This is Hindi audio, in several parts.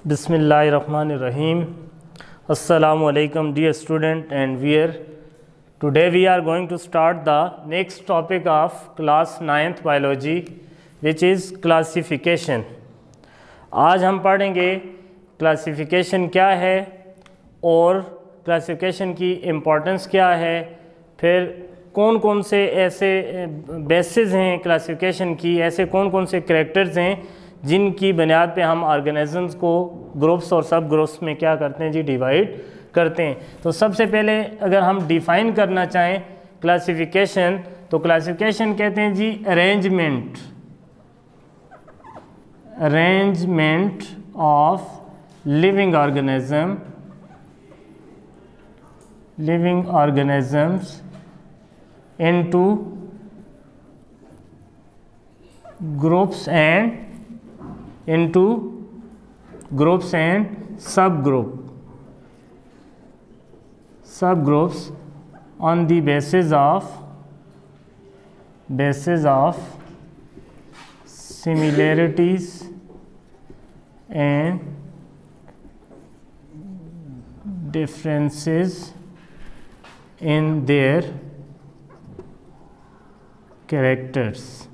Bismillahirrahmanirrahim. Assalamu alaikum dear student, and today we are going to start the next topic of class 9th biology, which is classification. आज हम पढ़ेंगे क्लासिफिकेशन क्या है और क्लासिफिकेशन की इम्पोर्टेंस क्या है, फिर कौन कौन से ऐसे बेसिस हैं क्लासिफिकेशन की, ऐसे कौन कौन से करैक्टर्स हैं जिनकी बुनियाद पे हम ऑर्गेनिजम्स को ग्रुप्स और सब ग्रुप्स में क्या करते हैं जी, डिवाइड करते हैं। तो सबसे पहले अगर हम डिफ़ाइन करना चाहें क्लासिफिकेशन, तो क्लासिफिकेशन कहते हैं जी arrangement of living organisms into groups and subgroups on the basis of similarities and differences in their characters।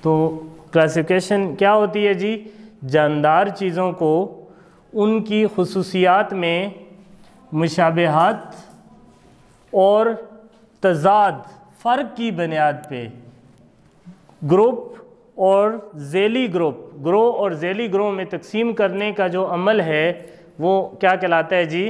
तो क्लासिफिकेशन क्या होती है जी? जानदार चीज़ों को उनकी खुसूसियात में मुशाबहत और तज़ाद फ़र्क की बुनियाद पे ग्रुप और ज़ेली ग्रो और ज़ेली ग्रो में तकसीम करने का जो अमल है वो क्या कहलाता है जी?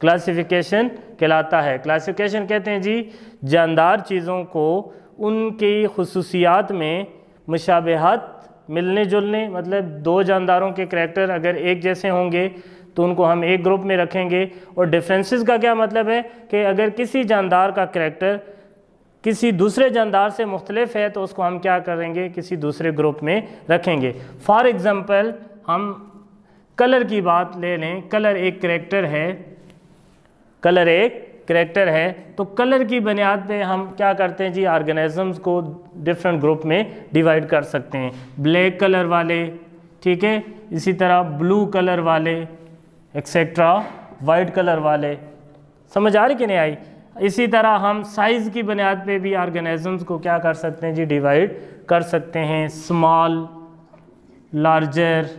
क्लासिफिकेशन कहलाता है। क्लासिफिकेशन कहते हैं जी जानदार चीज़ों को उनकी खुसूसियात में मुशाबहत, मिलने जुलने, मतलब दो जानदारों के करैक्टर अगर एक जैसे होंगे तो उनको हम एक ग्रुप में रखेंगे। और डिफरेंसेस का क्या मतलब है कि अगर किसी जानदार का करैक्टर किसी दूसरे जानदार से मुख्तलिफ है तो उसको हम क्या करेंगे, किसी दूसरे ग्रुप में रखेंगे। फॉर एग्ज़ाम्पल हम कलर की बात ले लें, कलर एक करैक्टर है, तो कलर की बुनियाद पे हम क्या करते हैं जी, ऑर्गेनिजम्स को डिफरेंट ग्रुप में डिवाइड कर सकते हैं। ब्लैक कलर वाले, ठीक है, इसी तरह ब्लू कलर वाले, एक्सेट्रा, वाइट कलर वाले। समझ आ रही कि नहीं आई? इसी तरह हम साइज़ की बुनियाद पे भी ऑर्गेनिजम्स को क्या कर सकते हैं जी, डिवाइड कर सकते हैं, स्मॉल, लार्जर,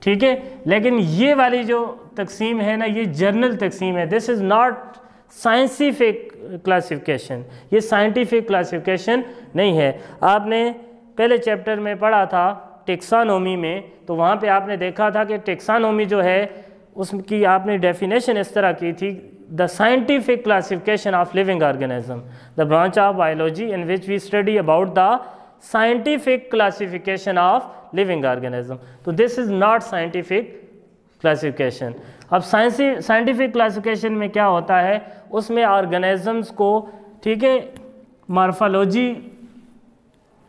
ठीक है। लेकिन ये वाली जो तकसीम है ना, ये जर्नल तकसीम है। This is not scientific classification, ये साइंटिफिक क्लासिफिकेशन नहीं है। आपने पहले चैप्टर में पढ़ा था टेक्सानोमी में, तो वहाँ पे आपने देखा था कि टेक्सानोमी जो है उसकी आपने डेफिनेशन इस तरह की थी, the scientific classification of living organism, the branch of biology in which we study about the scientific classification of living organism. तो this is not scientific classification. अब साइंटिफिक क्लासिफिकेशन में क्या होता है, उसमें ऑर्गेनिजम्स को, ठीक है, मॉर्फोलॉजी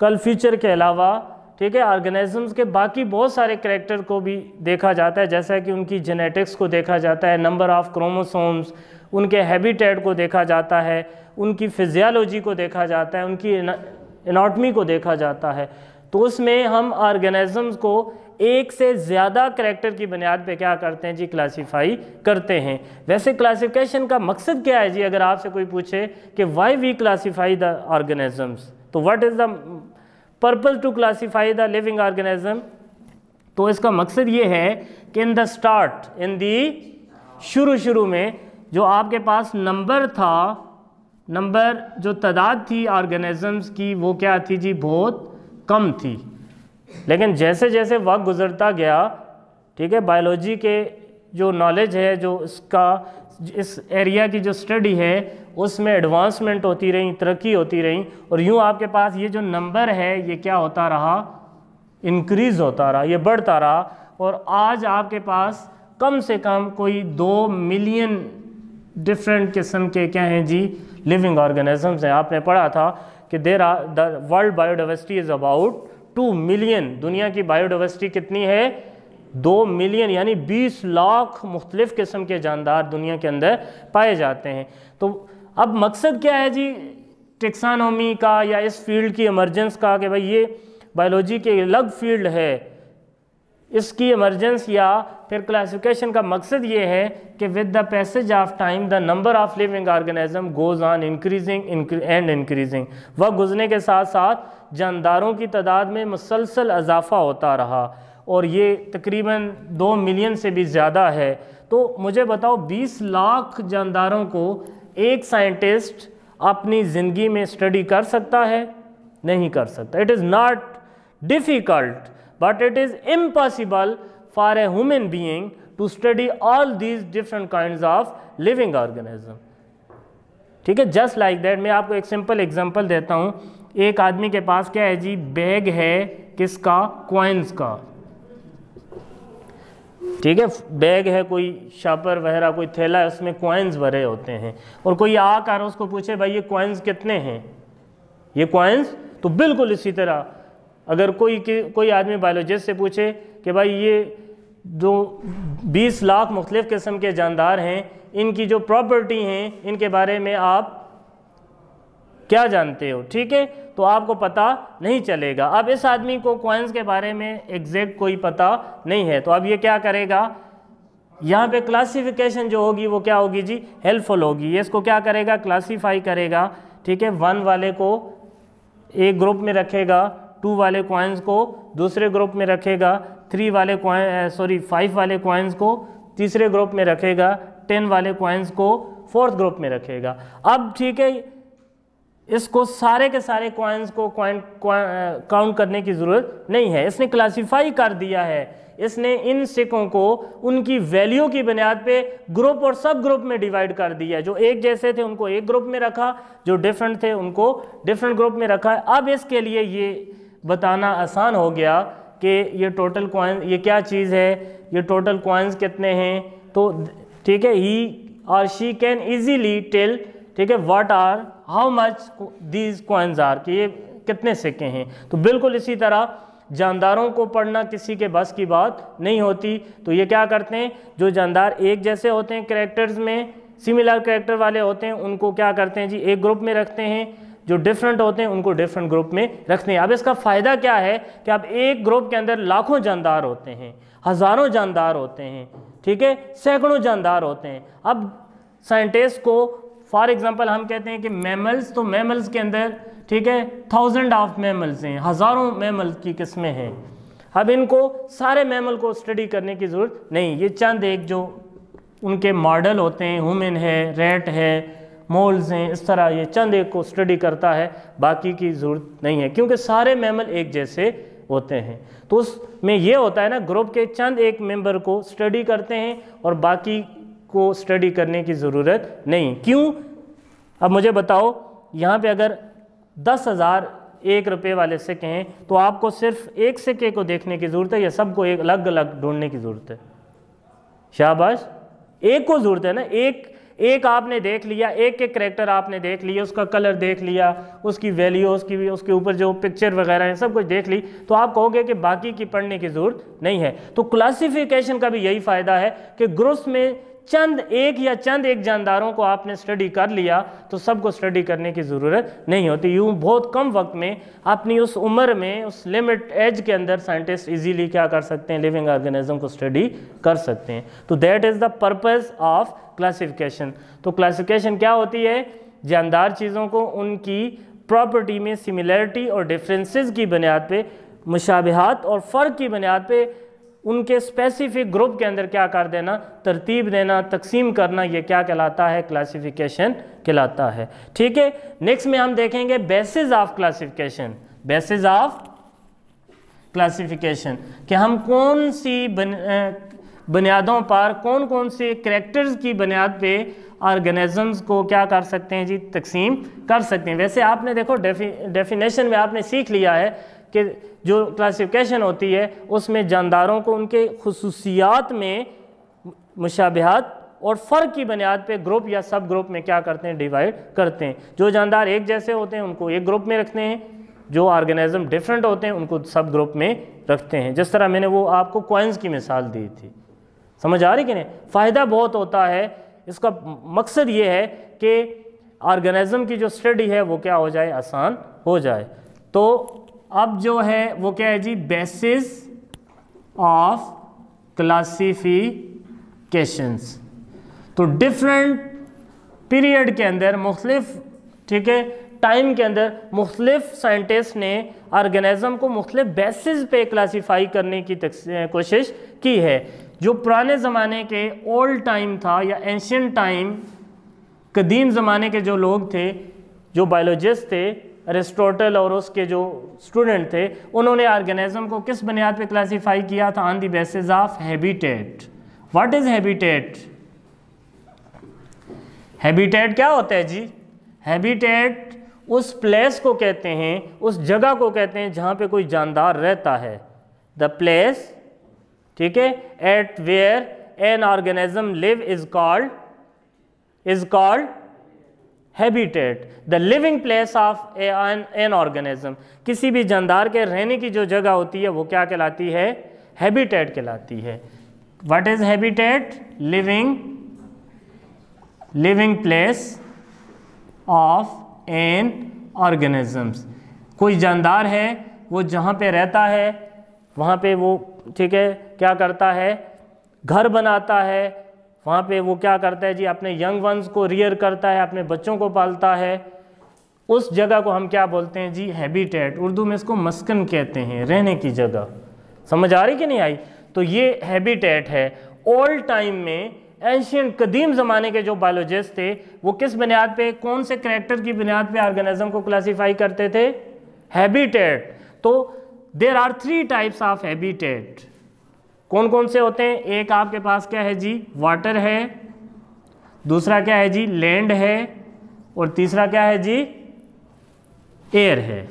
कल फीचर के अलावा, ठीक है, ऑर्गेनिजम्स के बाकी बहुत सारे करैक्टर को भी देखा जाता है, जैसा कि उनकी जेनेटिक्स को देखा जाता है, नंबर ऑफ क्रोमोसोम्स, उनके हैबिटेट को देखा जाता है, उनकी फिजियोलॉजी को देखा जाता है, उनकी एनाटॉमी को देखा जाता है। तो उसमें हम ऑर्गेनिजम्स को एक से ज़्यादा करैक्टर की बुनियाद पे क्या करते हैं जी, क्लासीफाई करते हैं। वैसे क्लासिफिकेशन का मकसद क्या है जी? अगर आपसे कोई पूछे कि why we classify the organisms, तो what is the purpose to classify the living organism, तो इसका मकसद ये है कि इन द स्टार्ट, इन दी शुरू में जो आपके पास नंबर था, नंबर जो तादाद थी ऑर्गेनिजम्स की, वो क्या थी जी, बहुत कम थी। लेकिन जैसे जैसे वक्त गुजरता गया, ठीक है, बायोलॉजी के जो नॉलेज है, जो इसका इस एरिया की जो स्टडी है, उसमें एडवांसमेंट होती रही, तरक्की होती रही, और यूँ आपके पास ये जो नंबर है ये क्या होता रहा, इंक्रीज़ होता रहा, ये बढ़ता रहा। और आज आपके पास कम से कम कोई 2 मिलियन डिफरेंट किस्म के क्या हैं जी, लिविंग ऑर्गेनिजम्स हैं। आपने पढ़ा था कि the world biodiversity is about 2 million. दुनिया की बायोडाइवर्सिटी कितनी है? 2 मिलियन, यानी 20 लाख मुख्तलिफ़ किस्म के जानदार दुनिया के अंदर पाए जाते हैं। तो अब मकसद क्या है जी टेक्सानोमी का या इस फील्ड की इमरजेंस का, कि भाई ये बायोलॉजी के अलग फील्ड है, इसकी इमरजेंस या फिर क्लासिफिकेशन का मकसद ये है कि with the passage of time the number of living organism goes on increasing and increasing. वक्त गुजरने के साथ साथ जानदारों की तादाद में मुसलसल इजाफा होता रहा और ये तकरीबन 2 मिलियन से भी ज़्यादा है। तो मुझे बताओ 20 लाख जानदारों को एक साइंटिस्ट अपनी ज़िंदगी में स्टडी कर सकता है? नहीं कर सकता। It is not difficult but it is impossible for a human being to study all these different kinds of living organism। ठीक है, जस्ट लाइक दैट। मैं आपको एक सिंपल एग्जांपल देता हूँ। एक आदमी के पास क्या है जी, बैग है किसका? कॉइन्स का। ठीक है, बैग है, कोई शापर वगैरह कोई थैला है, उसमें कॉइन्स भरे होते हैं, और कोई आकर उसको पूछे भाई ये कॉइन्स कितने हैं, ये कॉइन्स, तो बिल्कुल इसी तरह अगर कोई आदमी बायोलॉजिस्ट से पूछे कि भाई ये जो 20 लाख मुख्तलिफ़ किस्म के जानदार हैं, इनकी जो प्रॉपर्टी हैं, इनके बारे में आप क्या जानते हो? ठीक है, तो आपको पता नहीं चलेगा। अब इस आदमी को कॉइन्स के बारे में एग्जैक्ट कोई पता नहीं है, तो अब ये क्या करेगा? यहाँ पे क्लासिफिकेशन जो होगी वो क्या होगी जी? हेल्पफुल होगी। ये इसको क्या करेगा? क्लासीफाई करेगा। ठीक है, 1 वाले को एक ग्रुप में रखेगा, 2 वाले कॉइन्स को दूसरे ग्रुप में रखेगा, 5 वाले कॉइन्स को तीसरे ग्रुप में रखेगा, 10 वाले कॉइन्स को 4th ग्रुप में रखेगा। अब ठीक है, इसको सारे के सारे कॉइन्स को काउंट करने की ज़रूरत नहीं है, इसने क्लासीफाई कर दिया है। इसने इन सिक्कों को उनकी वैल्यू की बुनियाद पे ग्रुप और सब ग्रुप में डिवाइड कर दिया। जो एक जैसे थे उनको एक ग्रुप में रखा, जो डिफरेंट थे उनको डिफरेंट ग्रुप में रखा। अब इसके लिए ये बताना आसान हो गया कि ये टोटल कॉइन ये क्या चीज़ है, ये टोटल कॉइन्स कितने हैं। तो ठीक है, ही और शी कैन ईजीली टेल, ठीक है, what are how much these coins are, कि ये कितने सिक्के हैं। तो बिल्कुल इसी तरह जानदारों को पढ़ना किसी के बस की बात नहीं होती। तो ये क्या करते हैं, जो जानदार एक जैसे होते हैं कैरेक्टर्स में, सिमिलर कैरेक्टर वाले होते हैं, उनको क्या करते हैं जी, एक ग्रुप में रखते हैं। जो डिफरेंट होते हैं उनको डिफरेंट ग्रुप में रखते हैं। अब इसका फ़ायदा क्या है कि अब एक ग्रुप के अंदर लाखों जानदार होते हैं, हज़ारों जानदार होते हैं, ठीक है, सैकड़ों जानदार होते हैं। अब साइंटिस्ट को फॉर एग्जांपल हम कहते हैं कि मैमल्स, तो मैमल्स के अंदर ठीक है 1000 ऑफ मैमल्स हैं, हज़ारों मैमल की किस्में हैं। अब इनको सारे मैमल को स्टडी करने की ज़रूरत नहीं, ये चंद एक जो उनके मॉडल होते हैं, ह्यूमन है, रैट है, मोल्स हैं, इस तरह ये चंद एक को स्टडी करता है, बाकी की ज़रूरत नहीं है, क्योंकि सारे मैमल एक जैसे होते हैं। तो उसमें ये होता है ना, ग्रुप के चंद एक मेंबर को स्टडी करते हैं और बाकी को स्टडी करने की ज़रूरत नहीं। क्यों? अब मुझे बताओ, यहाँ पे अगर 10,000 1 रुपये वाले सिक्के हैं तो आपको सिर्फ एक सिक्के को देखने की ज़रूरत है या सबको एक अलग अलग ढूंढने की ज़रूरत है? शाबाश, एक को ज़रूरत है ना। एक आपने देख लिया, एक के करैक्टर आपने देख लिया, उसका कलर देख लिया, उसकी वैल्यू, उसके ऊपर जो पिक्चर वगैरह है सब कुछ देख ली, तो आप कहोगे कि बाकी की पढ़ने की ज़रूरत नहीं है। तो क्लासिफिकेशन का भी यही फ़ायदा है कि ग्रुप्स में चंद एक जानदारों को आपने स्टडी कर लिया तो सबको स्टडी करने की ज़रूरत नहीं होती। यूँ बहुत कम वक्त में अपनी उस उम्र में, उस लिमिट एज के अंदर साइंटिस्ट इजीली क्या कर सकते हैं, लिविंग ऑर्गेनिज्म को स्टडी कर सकते हैं। तो that is the purpose of classification. तो क्लासिफिकेशन क्या होती है? जानदार चीज़ों को उनकी प्रॉपर्टी में सिमिलरिटी और डिफरेंसेस की बुनियाद पे, मुशाबिहात और फ़र्क की बुनियाद पे उनके स्पेसिफिक ग्रुप के अंदर क्या कर देना, तरतीब देना, तकसीम करना, ये क्या कहलाता है? क्लासिफिकेशन कहलाता है। ठीक है, नेक्स्ट में हम देखेंगे basis of classification. Basis of classification कि हम कौन सी बुनियादों पर, कौन कौन से करैक्टर्स की बुनियाद पे ऑर्गेनिजम्स को क्या कर सकते हैं जी, तकसीम कर सकते हैं। वैसे आपने देखो डेफिनेशन में आपने सीख लिया है कि जो क्लासिफिकेशन होती है उसमें जानदारों को उनके खुसूसियात में मुशाबिहात और फ़र्क की बुनियाद पे ग्रुप या सब ग्रुप में क्या करते हैं, डिवाइड करते हैं। जो जानदार एक जैसे होते हैं उनको एक ग्रुप में रखते हैं, जो ऑर्गेनिज्म डिफरेंट होते हैं उनको सब ग्रुप में रखते हैं। जिस तरह मैंने वो आपको कॉइन्स की मिसाल दी थी, समझ आ रही कि नहीं? फ़ायदा बहुत होता है। इसका मकसद ये है कि ऑर्गेनिज्म की जो स्टडी है वो क्या हो जाए, आसान हो जाए। तो अब जो है वो क्या है जी, बेसिस ऑफ क्लासिफिकेशंस। तो डिफरेंट पीरियड के अंदर मुख्तलिफ, ठीक है, टाइम के अंदर मुख्तलिफ साइंटिस्ट ने ऑर्गेनिज्म को मुख्तलिफ बेसिस पे क्लासीफाई करने की कोशिश की है। जो पुराने ज़माने के ओल्ड टाइम था या एंशियंट टाइम, कदीम ज़माने के जो लोग थे, जो बायोलॉजिस्ट थे, अरिस्टोटल और उसके जो स्टूडेंट थे, उन्होंने ऑर्गेनिज्म को किस बुनियाद पे क्लासीफाई किया था? On the basis of habitat. What is habitat? Habitat क्या होता है जी? हैबिटेट उस प्लेस को कहते हैं, उस जगह को कहते हैं जहाँ पे कोई जानदार रहता है। द प्लेस, ठीक है, at where an organism live is called habitat. The living place of an organism, किसी भी जानदार के रहने की जो जगह होती है वो क्या कहलाती है? हैबिटेट कहलाती है। What is habitat? Living place of N organisms. कोई जानदार है, वो जहाँ पे रहता है वहाँ पे वो, ठीक है, क्या करता है? घर बनाता है। वहाँ पे वो क्या करता है जी? अपने यंग वंस को रियर करता है, अपने बच्चों को पालता है। उस जगह को हम क्या बोलते हैं जी? हैबिटेट। उर्दू में इसको मस्कन कहते हैं, रहने की जगह। समझ आ रही कि नहीं आई? तो ये हैबिटेट है। ओल्ड टाइम में एंशियंट कदीम ज़माने के जो बायोलॉजिस्ट थे, वो किस बुनियाद पे, कौन से करैक्टर की बुनियाद पे ऑर्गेनिज्म को क्लासीफाई करते थे? हैबिटेट। तो there are 3 types of habitat. कौन कौन से होते हैं? एक आपके पास क्या है जी? वाटर है। दूसरा क्या है जी? लैंड है। और तीसरा क्या है जी? एयर है।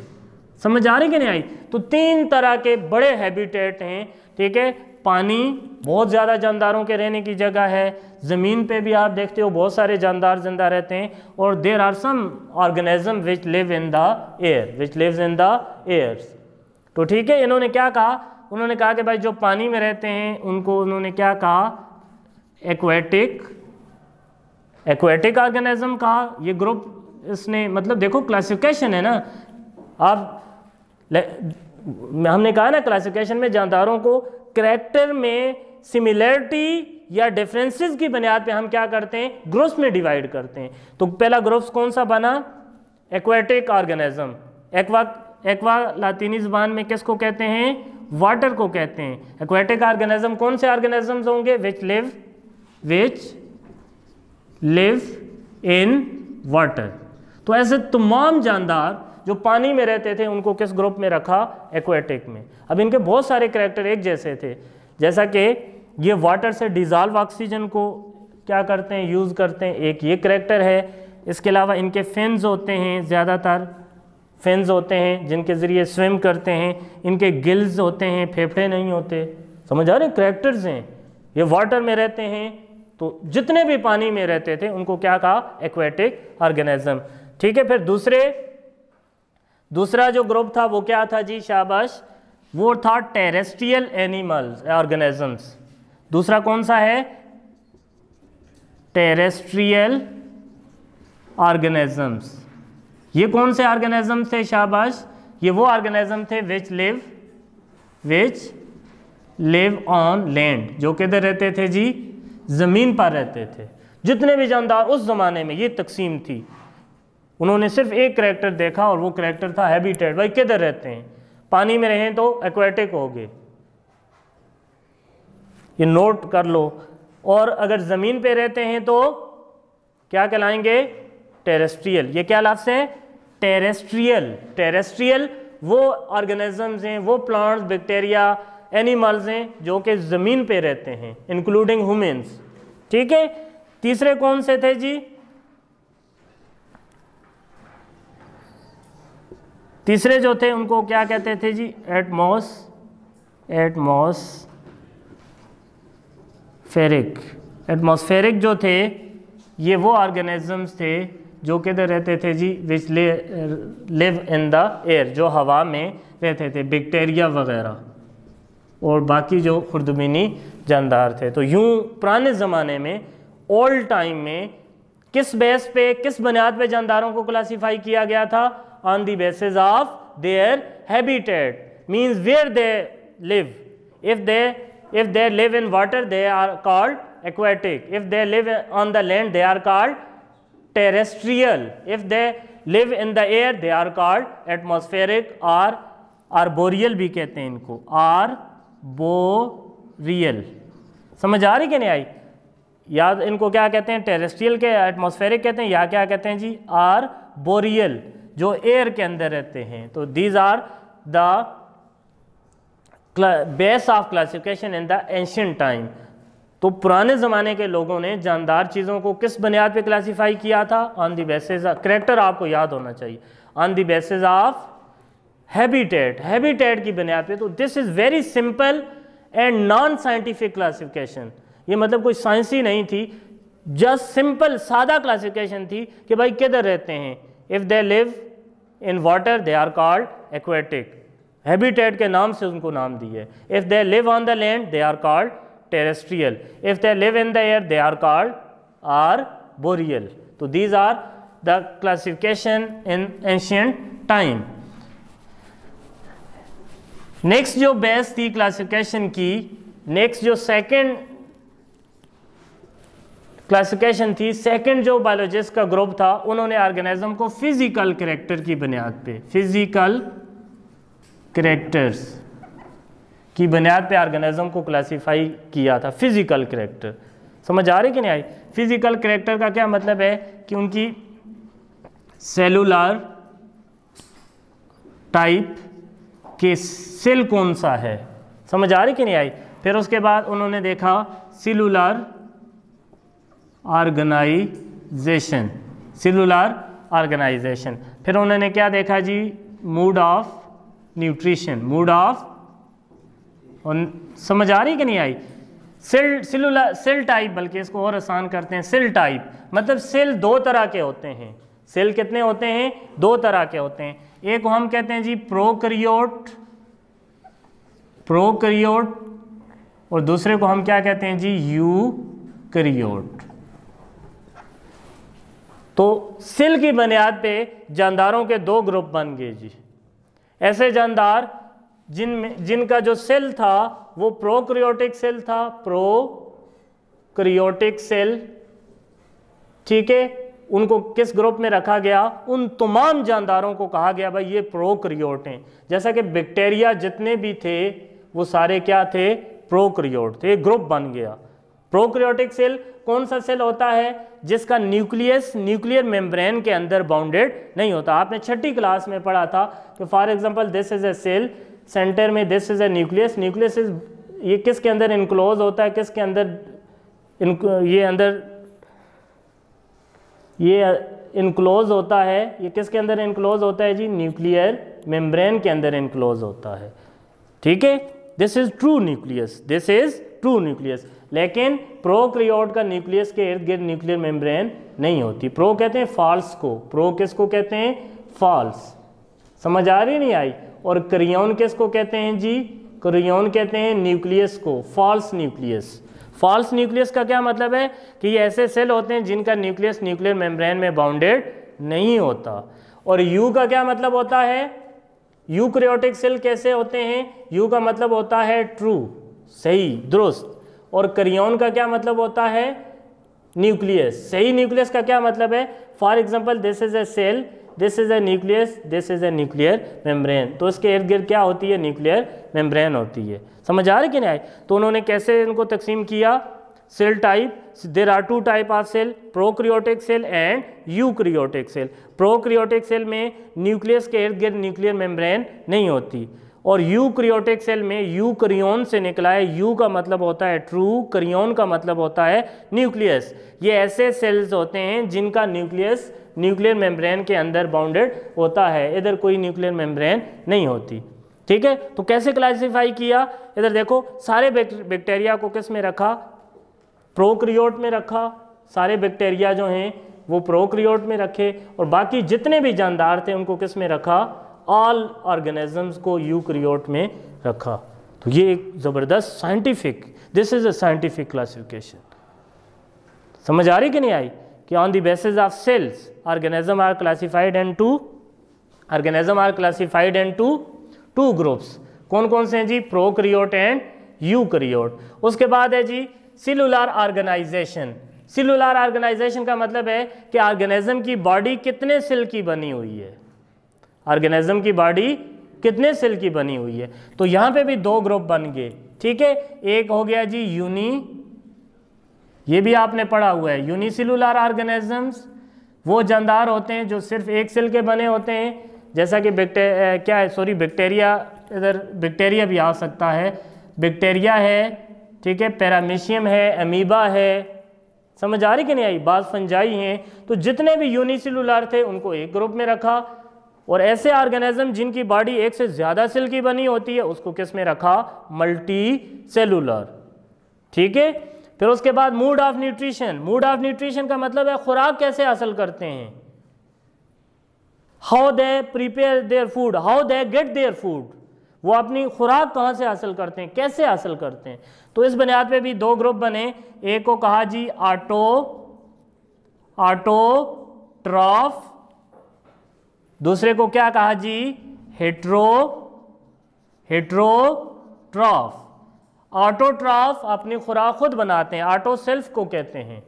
समझ आ रही कि नहीं आई? तो 3 तरह के बड़े हैबिटेट हैं, ठीक है। पानी, बहुत ज़्यादा जानदारों के रहने की जगह है। ज़मीन पे भी आप देखते हो बहुत सारे जानदार जिंदा रहते हैं। और there are some organism which live in the air, which lives in the airs. तो ठीक है, इन्होंने क्या कहा? उन्होंने कहा कि भाई जो पानी में रहते हैं उनको उन्होंने क्या कहा? एक्वेटिक ऑर्गेनिज्म कहा। ये ग्रुप इसने, मतलब देखो क्लासिफिकेशन है ना। आप हमने कहा ना क्लासिफिकेशन में जानदारों को करैक्टर में सिमिलरिटी या डिफरेंसेस की बुनियाद पे हम क्या करते हैं? ग्रुप्स में डिवाइड करते हैं। तो पहला ग्रुप्स कौन सा बना? Aquatic organism. एक्वा लातीनी ज़बान में किसको कहते हैं? वाटर को कहते हैं। एक्वेटिक ऑर्गेनिज्म कौन से ऑर्गेनिजम्स होंगे? विच लिव इन वाटर। तो ऐसे तमाम जानदार जो पानी में रहते थे उनको किस ग्रुप में रखा? एक्वेटिक में। अब इनके बहुत सारे करैक्टर एक जैसे थे, जैसा कि ये वाटर से डिज़ॉल्व ऑक्सीजन को क्या करते हैं? यूज़ करते हैं। एक ये करैक्टर है। इसके अलावा इनके फिन्स होते हैं, ज़्यादातर फिन्स होते हैं जिनके ज़रिए स्विम करते हैं। इनके गिल्स होते हैं, फेफड़े नहीं होते। समझ आ रहे? करैक्टर्स हैं। ये वाटर में रहते हैं, तो जितने भी पानी में रहते थे उनको क्या कहा? Aquatic organism. ठीक है। फिर दूसरा जो ग्रुप था वो क्या था जी? शाबाश, वो था टेरेस्ट्रियल एनिमल्स, ऑर्गेनिजम्स। दूसरा कौन सा है? Terrestrial organisms. ये कौन से ऑर्गेनिज्म थे? शाबाश, ये वो ऑर्गेनिज्म थे विच लिव ऑन लैंड, जो किधर रहते थे जी? ज़मीन पर रहते थे। जितने भी जानदार उस ज़माने में ये तकसीम थी। उन्होंने सिर्फ एक करैक्टर देखा और वो करैक्टर था हैबिटेट। भाई किधर रहते हैं? पानी में रहें तो एक्वेटिक हो गए, ये नोट कर लो। और अगर ज़मीन पे रहते हैं तो क्या कहलाएंगे? टेरेस्ट्रियल। ये क्या लफ्ज़ है? टेरेस्ट्रियल वो ऑर्गेनिजम्स हैं, वो प्लांट्स, बैक्टीरिया, एनिमल्स हैं जो कि ज़मीन पे रहते हैं, इंक्लूडिंग ह्यूमन्स। ठीक है। तीसरे कौन से थे जी? तीसरे जो थे उनको क्या कहते थे जी? एटमॉस्फेरिक जो थे ये वो ऑर्गेनिजम्स थे जो किधर रहते थे जी? Which live in the air, जो हवा में रहते थे, बैक्टीरिया वगैरह और बाकी जो खुर्दबीनी जानदार थे। तो यूं पुराने ज़माने में, ओल्ड टाइम में, किस बेस पे, किस बुनियाद पे जानदारों को क्लासीफाई किया गया था? On the basis of their habitat, means where they live. if they live in water they are called aquatic, if they live on the land they are called terrestrial, if they live in the air they are called atmospheric or arboreal भी कहते हैं इनको, arboreal। समझ आ रही कि नहीं आई? या इनको क्या कहते हैं, टेरेस्ट्रियल के एटमॉस्फेरिक कहते हैं, या क्या कहते हैं जी, आर्बोरियल, जो एयर के अंदर रहते हैं। तो these are the base of classification in the ancient time. तो पुराने ज़माने के लोगों ने जानदार चीज़ों को किस बुनियाद पे क्लासीफाई किया था? ऑन द बेसिस, करेक्टर आपको याद होना चाहिए, on the basis of habitat, habitat की बुनियाद पे। तो this is very simple and non scientific classification. ये मतलब कोई साइंस ही नहीं थी, जस्ट सिंपल सादा क्लासिफिकेशन थी कि भाई किधर रहते हैं। If they live in water they are called aquatic, habitat के नाम से उनको नाम दिए। If they live on the land they are called terrestrial, if they live in the air they are called arboreal। तो these are the classification in ancient time। Next जो बेस थी क्लासिफिकेशन की, नेक्स्ट जो सेकंड क्लासिफिकेशन थी, सेकंड जो बायोलॉजिस्ट का ग्रुप था, उन्होंने ऑर्गेनिज्म को फिजिकल कैरेक्टर की बुनियाद पे, फिजिकल कैरेक्टर्स की बुनियाद पे ऑर्गेनिज्म को क्लासीफाई किया था। फिजिकल कैरेक्टर समझ आ रही कि नहीं आई? फिजिकल कैरेक्टर का क्या मतलब है कि उनकी सेलुलर टाइप के सेल कौन सा है, समझ आ रही कि नहीं आई? फिर उसके बाद उन्होंने देखा सेलुलर ऑर्गेनाइजेशन, सेलुलर ऑर्गेनाइजेशन। फिर उन्होंने क्या देखा जी, mode of nutrition, mode of, समझ आ रही कि नहीं आई? सेलुलर सेल टाइप, बल्कि इसको और आसान करते हैं, सेल टाइप मतलब सेल दो तरह के होते हैं। सेल कितने होते हैं? दो तरह के होते हैं। एक को हम कहते हैं जी प्रोकैरियोट, प्रोकैरियोट, और दूसरे को हम क्या कहते हैं जी, यूकैरियोट। तो सेल की बुनियाद पे जानदारों के दो ग्रुप बन गए जी। ऐसे जानदार जिनका जो सेल था वो प्रोकैरियोटिक सेल था, प्रोकैरियोटिक सेल, ठीक है। उनको किस ग्रुप में रखा गया? उन तमाम जानदारों को कहा गया भाई ये प्रोकैरियोट हैं। जैसा कि बैक्टीरिया जितने भी थे वो सारे क्या थे? प्रोकैरियोट थे, ग्रुप बन गया। प्रोकैरियोटिक सेल कौन सा सेल होता है? जिसका न्यूक्लियस न्यूक्लियर मेम्ब्रेन के अंदर बाउंडेड नहीं होता। आपने छठी क्लास में पढ़ा था कि for example this is a cell, center में this is a nucleus, nucleus is, ये किसके अंदर इनक्लोज होता है, किसके अंदर ये अंदर ये इनक्लोज होता है, ये किसके अंदर इनक्लोज होता है जी? न्यूक्लियर मेम्ब्रेन के अंदर इनक्लोज होता है, ठीक है। This is true nucleus, this is true nucleus. लेकिन प्रोकैरियोट का न्यूक्लियस के इर्द गिर्द न्यूक्लियर मेम्ब्रेन नहीं होती। प्रो कहते हैं फॉल्स को, प्रो किसको कहते हैं? फॉल्स। समझ आ रही नहीं आई? और कैरियन किसको कहते हैं जी? कैरियन कहते हैं न्यूक्लियस को, फॉल्स न्यूक्लियस। फॉल्स न्यूक्लियस का क्या मतलब है कि ये ऐसे सेल होते हैं जिनका न्यूक्लियस न्यूक्लियर मेम्ब्रेन में बाउंडेड नहीं होता। और यू का क्या मतलब होता है? यूकैरियोटिक सेल कैसे होते हैं? यू का मतलब होता है ट्रू, सही, दुरुस्त। और कैरियन का क्या मतलब होता है? न्यूक्लियस। सही न्यूक्लियस का क्या मतलब है? For example this is a cell, this is a nucleus, this is a nuclear membrane. तो इसके इर्द गिर्द क्या होती है? न्यूक्लियर मेम्ब्रेन होती है। समझ आ रही कि नहीं आई? तो उन्होंने कैसे इनको तकसीम किया? Cell type, there are two type of cell, prokaryotic cell and eukaryotic cell. Prokaryotic cell में न्यूक्लियस के इर्द गिर्द न्यूक्लियर मेम्ब्रेन नहीं होती। और यूकैरियोटिक सेल में यूकैरियन से निकला है, यू का मतलब होता है ट्रू, कैरियन का मतलब होता है न्यूक्लियस। ये ऐसे सेल्स होते हैं जिनका न्यूक्लियस न्यूक्लियर मेम्ब्रेन के अंदर बाउंडेड होता है, इधर कोई न्यूक्लियर मेम्ब्रेन नहीं होती, ठीक है। तो कैसे क्लासिफाई किया? इधर देखो, सारे बैक्टीरिया को किस में रखा? प्रोकैरियोट में रखा। सारे बैक्टीरिया जो हैं वो प्रोकैरियोट में रखे, और बाकी जितने भी जानदार थे उनको किस में रखा? ऑल ऑर्गेनिजम्स को यूकैरियोट में रखा। तो ये एक ज़बरदस्त scientific, this is a scientific classification. समझ आ रही कि नहीं आई? कि on the basis of cells organism are classified into two groups. कौन कौन से हैं जी? Prokaryote and eukaryote. उसके बाद है जी सेलुलर ऑर्गेनाइजेशन। सेलुलर ऑर्गेनाइजेशन का मतलब है कि ऑर्गेनिज्म की बॉडी कितने सेल की बनी हुई है, ऑर्गेनिज्म की बॉडी कितने सेल की बनी हुई है। तो यहाँ पे भी दो ग्रुप बन गए, ठीक है। एक हो गया जी ये भी आपने पढ़ा हुआ है, यूनिसेलुलर ऑर्गेनिजम्स, वो जानदार होते हैं जो सिर्फ एक सेल के बने होते हैं, जैसा कि बैक्टीरिया, इधर बैक्टीरिया भी आ सकता है, बैक्टीरिया है, ठीक है, पैरामीशियम है, अमीबा है, समझ आ रही कि नहीं आई बात, फंजाई हैं। तो जितने भी यूनिसेलुलर थे उनको एक ग्रुप में रखा, और ऐसे ऑर्गेनिज्म जिनकी बॉडी एक से ज़्यादा सेल की बनी होती है उसको किस में रखा, मल्टी सेलुलर, ठीक है। फिर उसके बाद mood of nutrition. Mode of nutrition का मतलब है खुराक कैसे हासिल करते हैं, how they prepare their food, how they get their food, वो अपनी खुराक कहाँ से हासिल करते हैं, कैसे हासिल करते हैं। तो इस बुनियाद पे भी दो ग्रुप बने, एक को कहा जी ऑटोट्रॉफ, दूसरे को क्या कहा जी, हेट्रोट्रॉफ। ऑटोट्रॉफ अपनी खुराक खुद बनाते हैं, ऑटो सेल्फ को कहते हैं,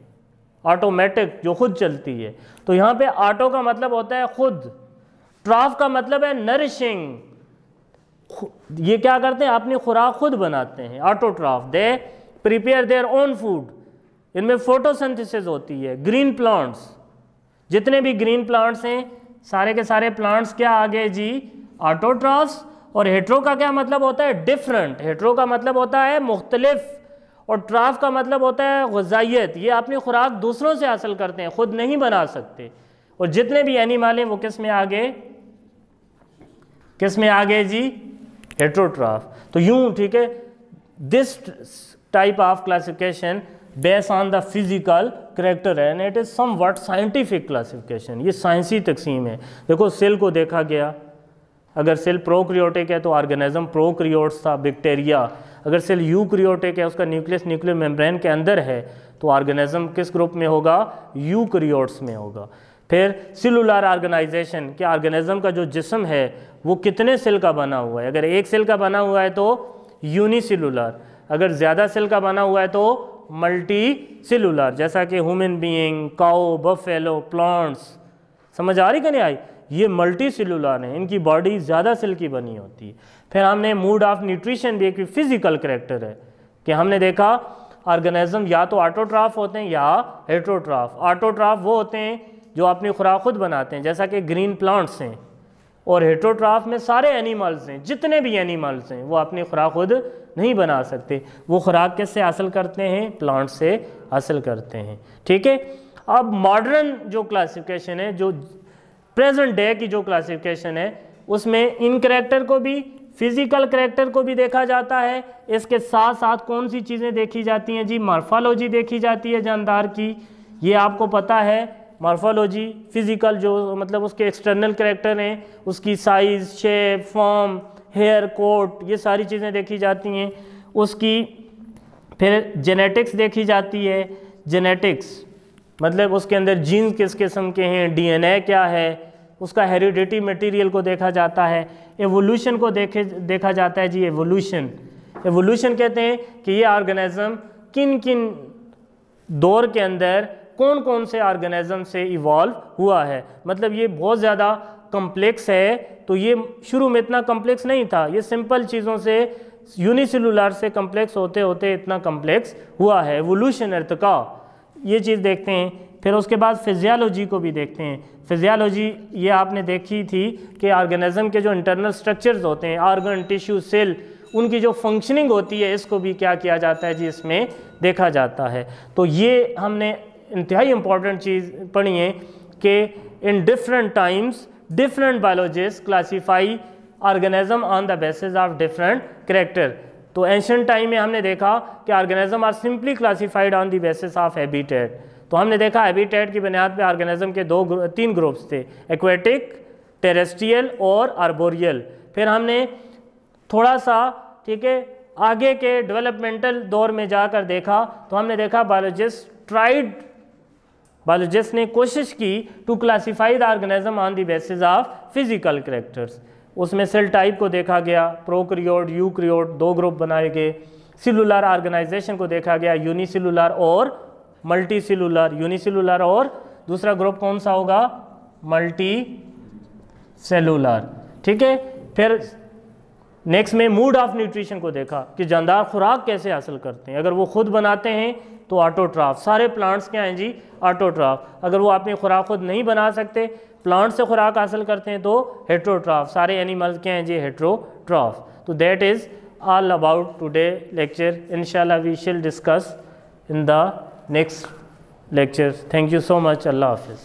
ऑटोमेटिक जो खुद चलती है। तो यहाँ पे ऑटो का मतलब होता है खुद, ट्रॉफ का मतलब है नरिशिंग, ये क्या करते हैं, अपनी खुराक खुद बनाते हैं, autotroph. They prepare their own food, इनमें फोटोसिंथेसिस होती है। ग्रीन प्लांट्स, जितने भी ग्रीन प्लांट्स हैं सारे के सारे प्लांट्स क्या आ गए जी, ऑटोट्रॉफ्स। और हेट्रो का क्या मतलब होता है, डिफरेंट, हेट्रो का मतलब होता है मुख्तलिफ, और ट्राफ का मतलब होता है ग़िज़ाइयत, ये अपनी खुराक दूसरों से हासिल करते हैं, खुद नहीं बना सकते। और जितने भी एनिमल हैं वो किस में आ गए, किस में आ गए जी, हेट्रोट्रॉफ। तो यूं, ठीक है, this type of classification based on the physical character and it is somewhat scientific classification, ये साइंसी तकसीम है। देखो सेल को देखा गया, अगर सेल प्रोकैरियोटिक है तो ऑर्गेनिज्म प्रोकैरियोट्स था, बैक्टीरिया। अगर सेल यूकैरियोटिक है, उसका न्यूक्लियस न्यूक्लियर मेम्ब्रेन के अंदर है, तो ऑर्गेनिज्म किस ग्रुप में होगा, यूकैरियोट्स में होगा। फिर सेलुलर ऑर्गेनाइजेशन, कि ऑर्गेनिज्म का जो जिस्म है वो कितने सेल का बना हुआ है। अगर एक सेल का बना हुआ है तो यूनिसेलुलर, अगर ज़्यादा सेल का बना हुआ है तो मल्टी सेलुलर, जैसा कि ह्यूमन बीइंग, काऊ, बफेलो, प्लांट्स। समझ आ रही कि नहीं आई, ये मल्टी सेलुलर हैं, इनकी बॉडी ज़्यादा सेल की बनी होती है। फिर हमने मूड ऑफ न्यूट्रिशन भी एक फिजिकल करेक्टर है, कि हमने देखा ऑर्गेनिज्म या तो ऑटोट्रॉफ होते हैं या हेट्रोट्रॉफ। ऑटोट्रॉफ वो होते हैं जो अपनी खुराक खुद बनाते हैं, जैसा कि ग्रीन प्लांट्स हैं, और हेट्रोट्रॉफ में सारे एनिमल्स हैं, जितने भी एनिमल्स हैं वो अपनी खुराक खुद नहीं बना सकते, वो खुराक किससे हासिल करते हैं, प्लांट से हासिल करते हैं, ठीक है। अब मॉडर्न जो क्लासिफिकेशन है, जो प्रेजेंट डे की जो क्लासिफिकेशन है, उसमें इन करेक्टर को भी, फिजिकल करेक्टर को भी देखा जाता है, इसके साथ साथ कौन सी चीज़ें देखी जाती हैं जी, मॉर्फोलॉजी देखी जाती है जानदार की, ये आपको पता है। मॉर्फोलॉजी फिजिकल जो मतलब उसके एक्सटर्नल करेक्टर हैं, उसकी size, shape, form, hair, coat, ये सारी चीज़ें देखी जाती हैं। उसकी फिर जेनेटिक्स देखी जाती है, जेनेटिक्स मतलब उसके अंदर जीन्स किस किस्म के हैं, डीएनए क्या है, उसका हेरिडिटी मटेरियल को देखा जाता है। एवोल्यूशन को देखा जाता है जी, एवोल्यूशन कहते हैं कि ये ऑर्गेनिज्म किन किन दौर के अंदर कौन कौन से ऑर्गेनिज्म से इवॉल्व हुआ है। मतलब ये बहुत ज़्यादा कम्प्लेक्स है, तो ये शुरू में इतना कम्प्लेक्स नहीं था, ये सिंपल चीज़ों से यूनिसेलुलर से कम्प्लेक्स होते होते इतना कम्प्लेक्स हुआ है। एवोल्यूशन, इर्तिका, ये चीज़ देखते हैं। फिर उसके बाद फिजियोलॉजी को भी देखते हैं। फिजियोलॉजी ये आपने देखी थी कि ऑर्गेनिज्म के जो इंटरनल स्ट्रक्चर्स होते हैं, ऑर्गन, टिश्यू, सेल, उनकी जो फंक्शनिंग होती है, इसको भी क्या किया जाता है जी, इसमें देखा जाता है। तो ये हमने इंतहाई इम्पॉर्टेंट चीज़ पढ़ी है कि इन different times different biologist classify organism on the basis of different character. तो एंशिएंट टाइम में हमने देखा कि organism are simply classified on the basis of habitat. तो हमने देखा हैबिटेट की बुनियाद पे ऑर्गेनिज्म के तीन ग्रुप्स थे, एक्वेटिक, टेरेस्ट्रियल और आर्बोरियल। फिर हमने थोड़ा सा, ठीक है, आगे के डेवलपमेंटल दौर में जाकर देखा, तो हमने देखा बायोलॉजिस्ट ने कोशिश की to classify the organism on the basis of physical characters. उसमें सेल टाइप को देखा गया, प्रोकैरियोट, यूकैरियोट, दो ग्रुप बनाए गए। सेलुलर ऑर्गेनाइजेशन को देखा गया, यूनिसेलुलर और मल्टीसेलुलर, यूनिसेलुलर और दूसरा ग्रुप कौन सा होगा, मल्टी सेलुलर। ठीक है, फिर नेक्स्ट में मूड ऑफ न्यूट्रिशन को देखा कि जानदार खुराक कैसे हासिल करते हैं। अगर वो खुद बनाते हैं तो ऑटोट्रॉफ, सारे प्लांट्स क्या हैं जी, ऑटोट्रॉफ। अगर वो अपनी खुराक खुद नहीं बना सकते, प्लांट से खुराक हासिल करते हैं, तो हेट्रोट्रॉफ, सारे एनिमल्स क्या हैं जी, हेट्रोट्रॉफ। तो that is all about today lecture. Inshallah we shall discuss in the next lecture. Thank you so much. Allah Hafiz.